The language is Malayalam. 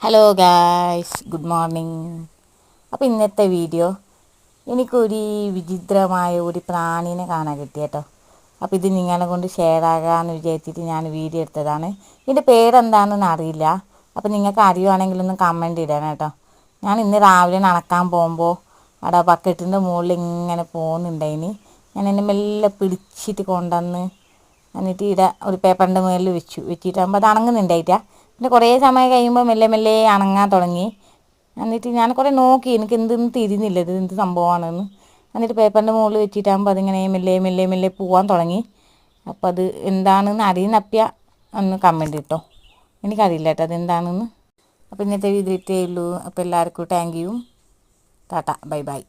Hello guys, good morning. അപ്പോൾ ഇന്നത്തെ വീഡിയോ എനിക്കൊരു വിചിത്രമായ ഒരു പ്രാണീനെ കാണാൻ കിട്ടി കേട്ടോ. അപ്പോൾ ഇത് നിങ്ങളെ കൊണ്ട് ഷെയർ ആകാമെന്ന് വിചാരിച്ചിട്ട് ഞാൻ വീഡിയോ എടുത്തതാണ്. ഇതിൻ്റെ പേരെന്താണെന്ന് അറിയില്ല. അപ്പോൾ നിങ്ങൾക്ക് അറിയുവാണെങ്കിലൊന്ന് കമൻറ്റ് ഇടണം കേട്ടോ. ഞാൻ ഇന്ന് രാവിലെ നടക്കാൻ പോകുമ്പോൾ അവിടെ ബക്കറ്റിൻ്റെ മുകളിൽ ഇങ്ങനെ പോകുന്നുണ്ടായിന്. ഞാൻ എന്നെ മെല്ലെ പിടിച്ചിട്ട് കൊണ്ടുവന്ന് എന്നിട്ട് ഇവിടെ ഒരു പേപ്പറിൻ്റെ മുകളിൽ വെച്ചിട്ടാകുമ്പോൾ അത് അണങ്ങുന്നുണ്ടായിട്ടാ. പിന്നെ കുറേ സമയം കഴിയുമ്പോൾ മെല്ലെ മെല്ലെ അണങ്ങാൻ തുടങ്ങി. എന്നിട്ട് ഞാൻ കുറേ നോക്കി, എനിക്ക് എന്തെന്ന് തിരിഞ്ഞില്ല ഇത് എന്ത് സംഭവമാണെന്ന്. എന്നിട്ട് പേപ്പറിൻ്റെ മുകളിൽ വെച്ചിട്ടാകുമ്പോൾ അതിങ്ങനെ മെല്ലെ മെല്ലെ മെല്ലെ പോകാൻ തുടങ്ങി. അപ്പോൾ അത് എന്താണെന്ന് അറിയുന്നപ്പിയ ഒന്ന് കമൻറ്റ് ഇട്ടോ. എനിക്കറിയില്ല കേട്ടോ അതെന്താണെന്ന്. അപ്പോൾ ഇന്നത്തെ വീഡിയോ ഇട്ടേ ഉള്ളൂ. അപ്പോൾ എല്ലാവർക്കും thank you. Tata, bye bye.